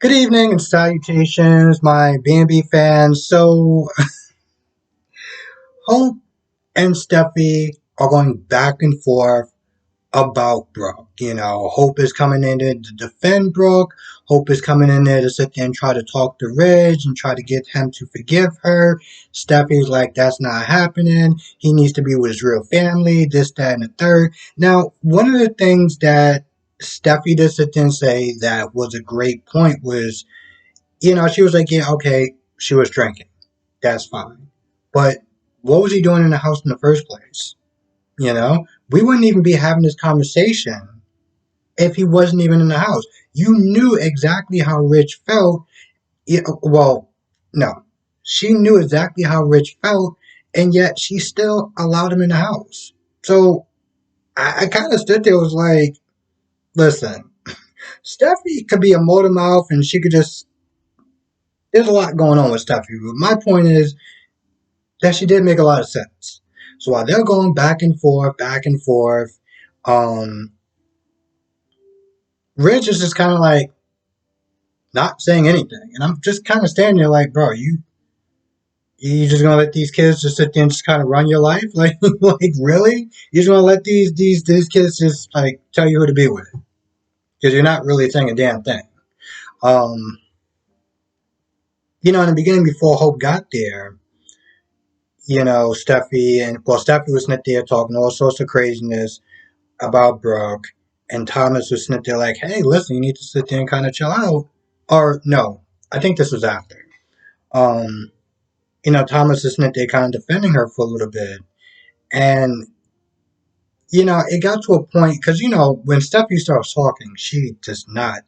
Good evening and salutations, my B&B fans. So, Hope and Steffi are going back and forth about Brooke. Hope is coming in there to defend Brooke. Hope is coming in there to sit there and try to talk to Ridge and try to get him to forgive her. Steffi's like, that's not happening. He needs to be with his real family, this, that, and the third. Now, one of the things that Steffi did sit there and say that was a great point was, she was like, yeah, okay, she was drinking. That's fine. But what was he doing in the house in the first place? We wouldn't even be having this conversation if he wasn't even in the house. You knew exactly how Rich felt. Well, no. She knew exactly how Rich felt, and yet she still allowed him in the house. So I kind of stood there and was like, listen, Steffi could be a motor mouth and she could just. There's a lot going on with Steffi, but my point is that she did make a lot of sense. So while they're going back and forth, um, Rich is just kind of like not saying anything, and I'm just kind of standing there like, bro, you just gonna let these kids just sit there and just kind of run your life, like really? You just gonna let these kids just like tell you who to be with because you're not really saying a damn thing. Um, in the beginning before Hope got there, Steffi was sitting there talking all sorts of craziness about Brooke, and Thomas was sitting there like, hey, listen, you need to sit there and kind of chill out. Or no, I think this was after. Um, Thomas is sitting there kind of defending her for a little bit. And, it got to a point, because, when Steffi starts talking, she does not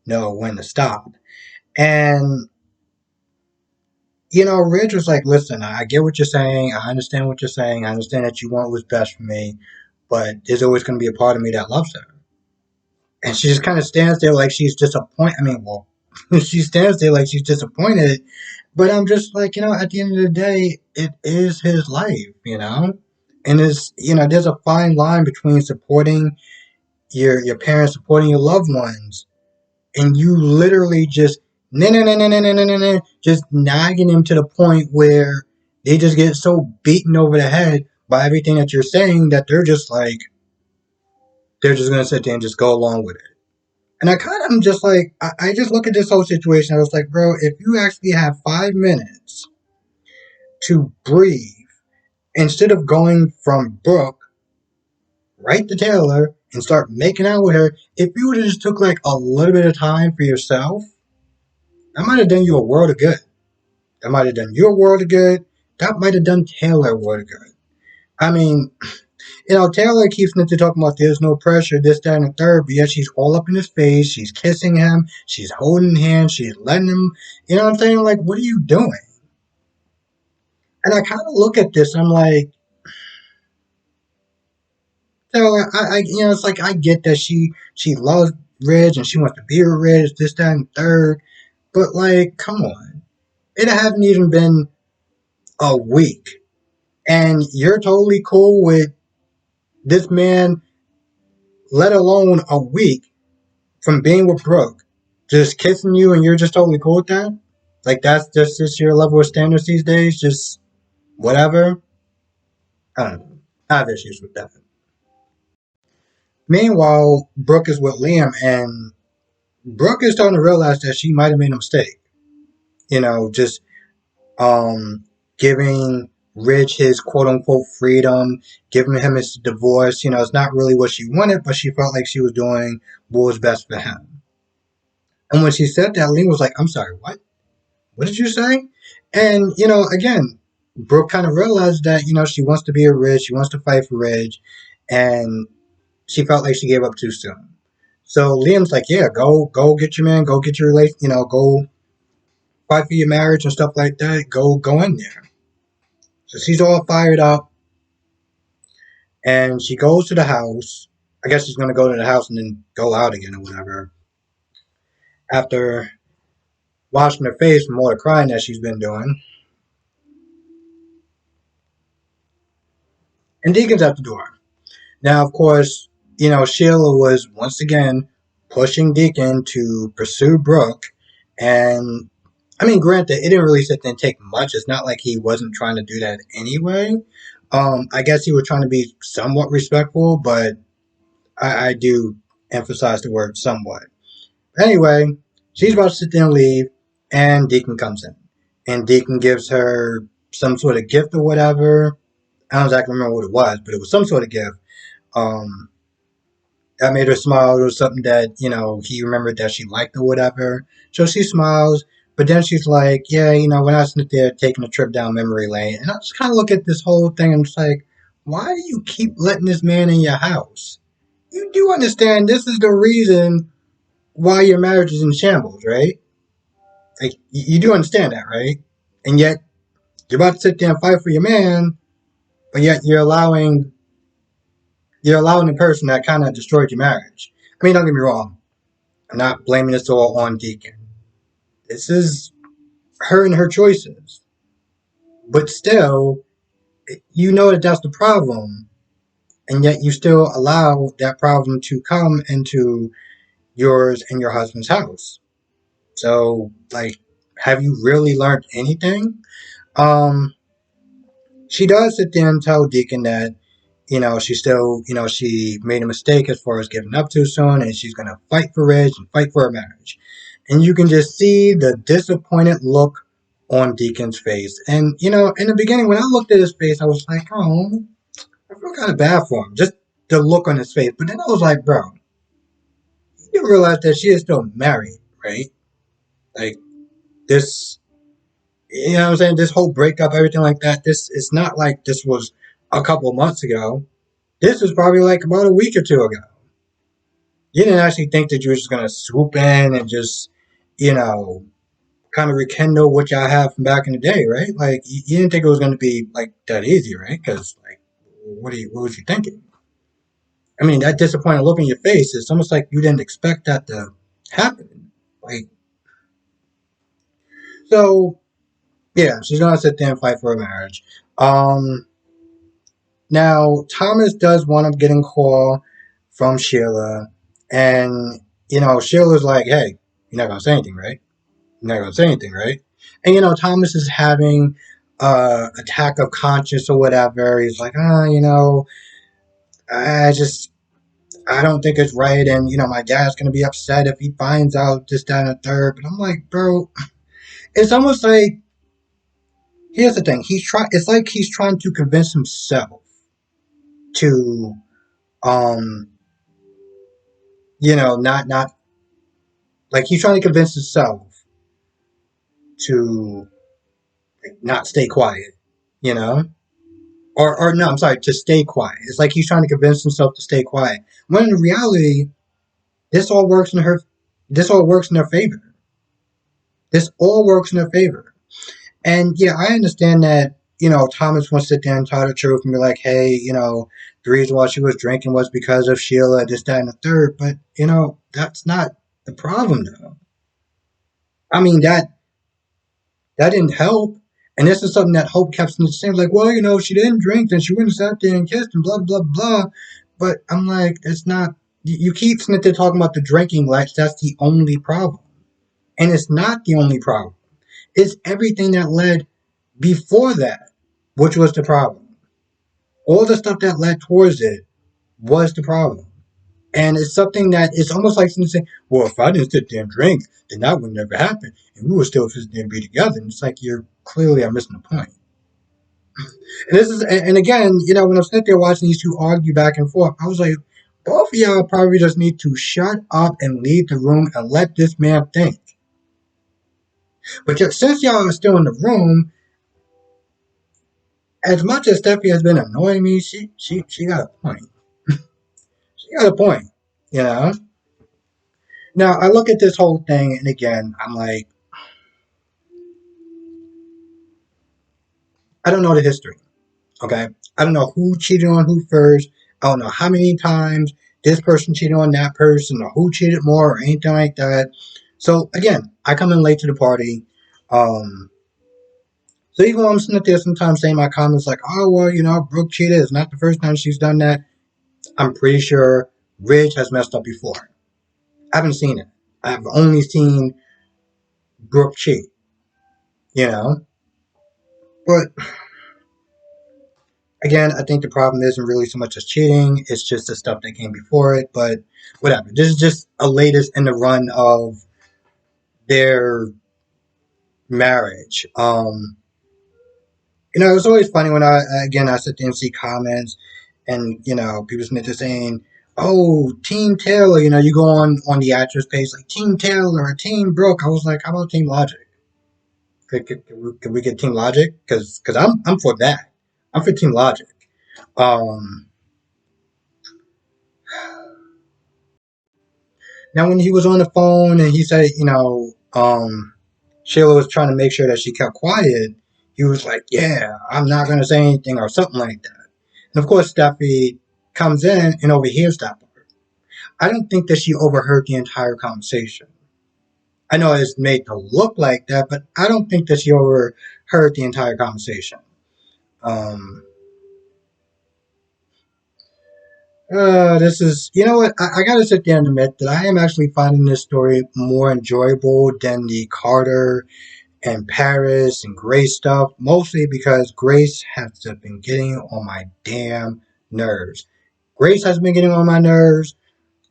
know when to stop. And, Ridge was like, listen, I get what you're saying. I understand what you're saying. I understand that you want what's best for me. But there's always going to be a part of me that loves her. And she just kind of stands there like she's disappointed. I mean, well, she stands there like she's disappointed. But I'm just like, at the end of the day, it is his life. And there's a fine line between supporting your parents, supporting your loved ones, and you literally just no no no no no no no no no, just nagging them to the point where they just get so beaten over the head by everything that you're saying that they're just gonna sit there and just go along with it. And I kind of am just like, I just look at this whole situation. I was like, bro, if you actually have 5 minutes to breathe instead of going from Brooke right to Taylor and start making out with her, if you would have just took like a little bit of time for yourself, that might have done you a world of good. That might have done you a world of good. That might have done Taylor a world of good. I mean, Taylor keeps talking about there's no pressure, this, that, and the third, but yet she's all up in his face. She's kissing him. She's holding hands. She's letting him, you know what I'm saying? Like, what are you doing? And I kind of look at this, I'm like, Taylor, it's like, I get that she loves Ridge and she wants to be with Ridge, this, that, and third, but like, come on. It hasn't even been a week. And you're totally cool with this man, let alone a week from being with Brooke, just kissing you, and you're just totally cool with that? Like that's just your level of standards these days? Just whatever? I don't know. I have issues with that. Meanwhile, Brooke is with Liam, and Brooke is starting to realize that she might have made a mistake. Just giving Ridge his quote unquote freedom, giving him his divorce. It's not really what she wanted, but she felt like she was doing what was best for him. And when she said that, Liam was like, I'm sorry, what? What did you say? And, again, Brooke kind of realized that, she wants to be a Ridge, she wants to fight for Ridge, and she felt like she gave up too soon. So Liam's like, yeah, go get your man, go get your relation, go fight for your marriage and stuff like that. Go in there. So she's all fired up, and she goes to the house. I guess she's gonna go to the house and then go out again or whatever. After washing her face from all the crying that she's been doing, and Deacon's at the door. Now, of course, Sheila was once again pushing Deacon to pursue Brooke, And I mean, granted, it didn't really sit there and take much. It's not like he wasn't trying to do that anyway. I guess he was trying to be somewhat respectful, but I do emphasize the word somewhat. Anyway, she's about to sit there and leave, and Deacon comes in. And Deacon gives her some sort of gift or whatever. I don't exactly remember what it was, but it was some sort of gift. Um, that made her smile. It was something that, he remembered that she liked or whatever. So she smiles, but then she's like, yeah, we're not sitting there taking a trip down memory lane. And I just kind of look at this whole thing and it's like, why do you keep letting this man in your house? You do understand this is the reason why your marriage is in shambles, right? Like, you do understand that, right? And yet, you're about to sit there and fight for your man, but yet you're allowing the person that kind of destroyed your marriage. I mean, don't get me wrong. I'm not blaming this all on Deacon. This is her and her choices. But still, you know that that's the problem, and yet you still allow that problem to come into yours and your husband's house. So, like, have you really learned anything? Um, she does sit there and tell Deacon that, she still, she made a mistake as far as giving up too soon, and she's going to fight for Ridge and fight for her marriage. And you can just see the disappointed look on Deacon's face. And, in the beginning, when I looked at his face, I was like, oh, I feel kind of bad for him. Just the look on his face. But then I was like, bro, you realize that she is still married, right? Like, this, what I'm saying? This whole breakup, everything like that, this is not like this was a couple of months ago. This was probably like about a week or two ago. You didn't actually think that you were just going to swoop in and just, you know, kind of rekindle what y'all have from back in the day, right? Like, you didn't think it was going to be like that easy, right? Because, like, what was you thinking? I mean, that disappointed look in your face is almost like you didn't expect that to happen. Like, so yeah, she's gonna sit there and fight for a marriage. Um, Now Thomas does want to get a call from Sheila, and Sheila's like, "Hey, you're not gonna say anything, right? You're not gonna say anything, right?" And Thomas is having attack of conscience or whatever. He's like, I just I don't think it's right, and my dad's gonna be upset if he finds out this, that, and the third. But I'm like, bro, it's almost like here's the thing. It's like he's trying to convince himself to, um, not like he's trying to convince himself to not stay quiet, you know, or no, I'm sorry, to stay quiet. It's like he's trying to convince himself to stay quiet. When in reality, this all works in her. This all works in her favor. This all works in her favor. And yeah, I understand that, Thomas wants to sit there and tell the truth and be like, hey, the reason why she was drinking was because of Sheila, this, that, and the third. But, that's not the problem, though. I mean, that didn't help. And this is something that Hope kept saying, like, well, if she didn't drink, then she wouldn't have sat there and kissed and blah, blah, blah. But I'm like, it's not, you keep sitting there talking about the drinking like that's the only problem. And it's not the only problem. It's everything that led before that, which was the problem. All the stuff that led towards it was the problem. And it's something that it's almost like someone saying, well, if I didn't sit there and drink, then that would never happen. And we would still sit there and be together. And it's like you're clearly are missing the point. And again, when I'm sitting there watching these two argue back and forth, I was like, both of y'all probably just need to shut up and leave the room and let this man think. But since y'all are still in the room, as much as Steffi has been annoying me, she got a point. She got a point, you know. Now I look at this whole thing, and again, I'm like, I don't know the history. Okay, I don't know who cheated on who first. I don't know how many times this person cheated on that person, or who cheated more, or anything like that. So again, I come in late to the party. Um, so even when I'm sitting there sometimes saying my comments like, oh well, Brooke cheated. It's not the first time she's done that. I'm pretty sure Ridge has messed up before. I haven't seen it. I've only seen Brooke cheat, you know? But again, I think the problem isn't really so much as cheating, it's just the stuff that came before it, but whatever. This is just a latest in the run of their marriage. It was always funny when I sit there and see comments and, people Smith is saying, oh, Team Taylor, you go on the actress page like Team Taylor or Team Brooke. I was like, how about Team Logic? Could we get Team Logic? Because I'm for that. I'm for Team Logic. Um, Now, when he was on the phone and he said, Sheila was trying to make sure that she kept quiet, he was like, yeah, I'm not going to say anything or something like that. And of course, Steffi comes in and overhears that part. I don't think that she overheard the entire conversation. I know it's made to look like that, but I don't think that she overheard the entire conversation. Um, this is, you know what? I gotta sit there and admit that I am actually finding this story more enjoyable than the Carter and Paris and Grace stuff, mostly because Grace has been getting on my damn nerves. Grace has been getting on my nerves.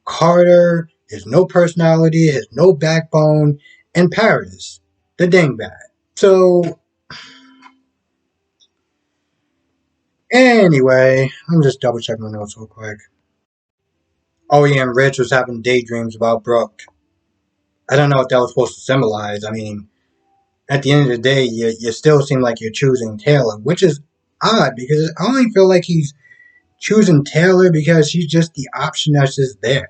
Carter has no personality, has no backbone, and Paris, the dingbat. So, anyway, I'm just double checking my notes real quick. Oh, yeah, and Rich was having daydreams about Brooke. I don't know what that was supposed to symbolize. I mean, at the end of the day, you still seem like you're choosing Taylor, which is odd because I only feel like he's choosing Taylor because she's just the option that's just there,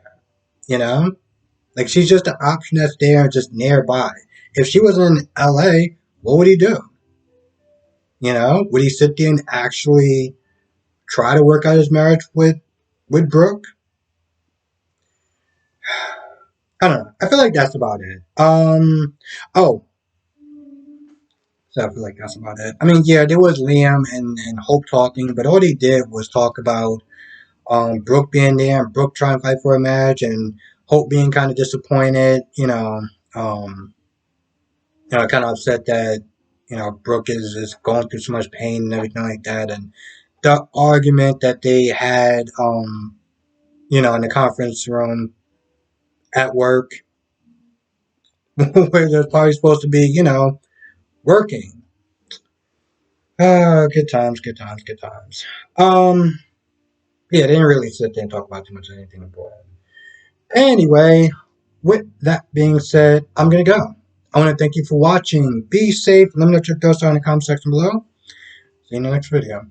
you know? Like she's just an option that's there and just nearby. If she was in LA, what would he do? Would he sit there and actually try to work out his marriage with Brooke? I don't know. I feel like that's about it. Oh, so I feel like that's about it. I mean, yeah, there was Liam and Hope talking, but all they did was talk about Brooke being there and Brooke trying to fight for a match and Hope being kind of disappointed, kind of upset that, Brooke is going through so much pain and everything like that. And the argument that they had, in the conference room at work where they're probably supposed to be, working. Good times, good times, good times. Yeah, they didn't really sit there and talk about too much of anything important. Anyway, with that being said, I'm gonna go. I want to thank you for watching. Be safe. Let me know what your thoughts are in the comment section below. See you in the next video.